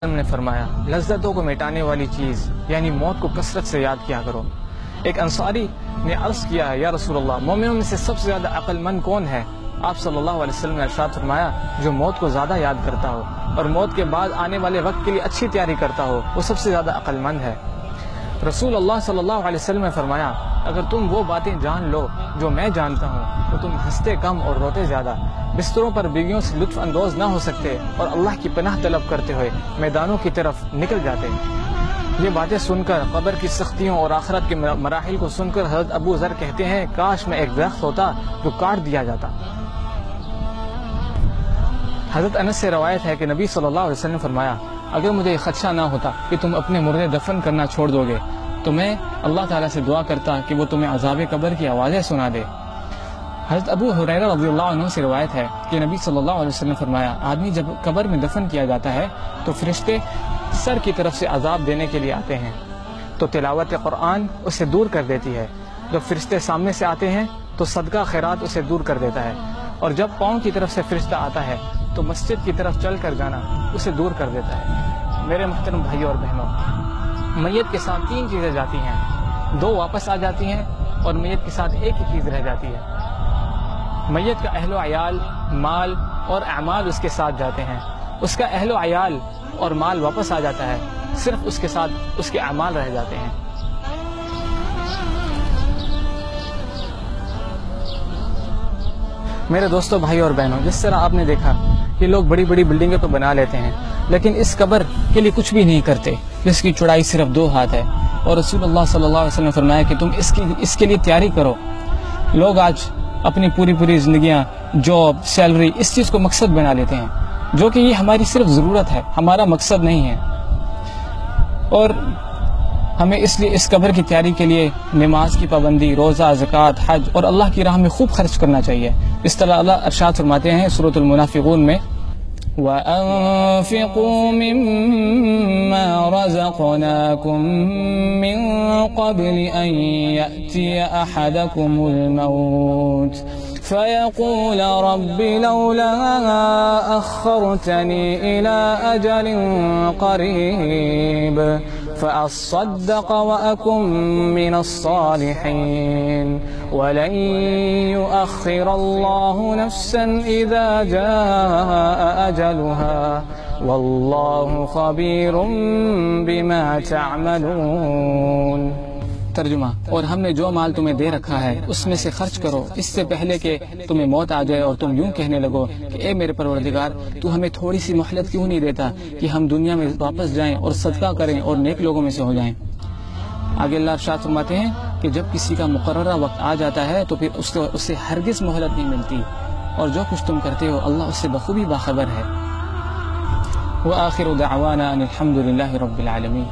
نے فرمایا لذتوں کو مٹانے والی چیز یعنی موت کو کثرت سے یاد کیا کرو۔ ایک انصاری نے عرض کیا ہے یا رسول اللہ مومنوں میں سے سب سے زیادہ عقل مند کون ہے؟ آپ صلی اللہ علیہ وسلم نے ارشاد فرمایا جو موت کو زیادہ یاد کرتا ہو اور موت کے بعد آنے والے وقت کے لیے اچھی تیاری کرتا ہو وہ سب سے زیادہ عقل مند ہے۔ رسول اللہ صلی اللہ علیہ وسلم نے فرمایا اگر تم وہ باتیں جان لو جو میں جانتا ہوں تو تم ہنستے کم اور روتے زیادہ، بستروں پر بیویوں سے لطف اندوز نہ ہو سکتے اور اللہ کی پناہ طلب کرتے ہوئے میدانوں کی طرف نکل جاتے۔ یہ باتیں سن کر قبر کی سختیوں اور آخرت کے مراحل کو سن کر حضرت ابو ذر کہتے ہیں کاش میں ایک درخت ہوتا جو کاٹ دیا جاتا۔ حضرت انس سے روایت ہے کہ نبی صلی اللہ علیہ وسلم نے فرمایا اگر مجھے یہ خدشہ نہ ہوتا کہ تم اپنے مردے دفن کرنا چھوڑ دو گے تو میں اللہ تعالیٰ سے دعا کرتا کہ وہ تمہیں عذاب قبر کی آوازیں سنا دے۔ حضرت ابو ہریرہ رضی اللہ عنہ سے روایت ہے کہ نبی صلی اللہ علیہ وسلم نے فرمایا آدمی جب قبر میں دفن کیا جاتا ہے تو فرشتے سر کی طرف سے عذاب دینے کے لیے آتے ہیں تو تلاوت قرآن اسے دور کر دیتی ہے، جب فرشتے سامنے سے آتے ہیں تو صدقہ خیرات اسے دور کر دیتا ہے، اور جب پاؤں کی طرف سے فرشتہ آتا ہے تو مسجد کی طرف چل کر جانا اسے دور کر دیتا ہے۔ میرے محترم بھائیوں اور بہنوں، میت کے ساتھ تین چیزیں جاتی ہیں، دو واپس آ جاتی ہیں اور میت کے ساتھ ایک ہی چیز رہ جاتی ہے۔ میت کا اہل و عیال، مال اور اعمال اس کے ساتھ جاتے ہیں، اس کا اہل و عیال اور مال واپس آ جاتا ہے، صرف اس کے ساتھ اس کے اعمال رہ جاتے ہیں۔ میرے دوستوں، بھائی اور بہنوں، جس طرح آپ نے دیکھا کہ لوگ بڑی بڑی بلڈنگیں تو بنا لیتے ہیں لیکن اس قبر کے لیے کچھ بھی نہیں کرتے جس کی چوڑائی صرف 2 ہاتھ ہے، اور رسول اللہ صلی اللہ علیہ وسلم نے فرمایا کہ تم اس کے لیے تیاری کرو۔ لوگ آج اپنی پوری زندگیاں جاب، سیلری اس چیز کو مقصد بنا لیتے ہیں جو کہ یہ ہماری صرف ضرورت ہے، ہمارا مقصد نہیں ہے، اور ہمیں اس لیے اس قبر کی تیاری کے لیے نماز کی پابندی، روزہ، زکوٰۃ، حج اور اللہ کی راہ میں خوب خرچ کرنا چاہیے۔ اس طرح اللہ ارشاد فرماتے ہیں سورۃ المنافقون میں وَأَنفِقُوا مِمَّا رَزَقْنَاكُم مِّن قَبْلِ أَن يَأْتِيَ أَحَدَكُمُ الْمَوْتُ فيقول رب لولا أخرتني إلى أجل قريب فأصدق وأكن من الصالحين ولن يؤخر الله نفسا إذا جاء أجلها والله خبير بما تعملون۔ ترجمہ، اور ہم نے جو مال تمہیں دے رکھا ہے اس میں سے خرچ کرو اس سے پہلے کہ تمہیں موت آ جائے اور تم یوں کہنے لگو کہ اے میرے پروردگار تو ہمیں تھوڑی سی مہلت کیوں نہیں دیتا کہ ہم دنیا میں واپس جائیں اور صدقہ کریں اور نیک لوگوں میں سے ہو جائیں۔ آگے اللہ ارشاد فرماتے ہیں کہ جب کسی کا مقررہ وقت آ جاتا ہے تو پھر اس سے ہرگز مہلت نہیں ملتی، اور جو کچھ تم کرتے ہو اللہ اس سے بخوبی باخبر ہے۔ وآخر دعوانا ان الحمد للہ رب العالمین۔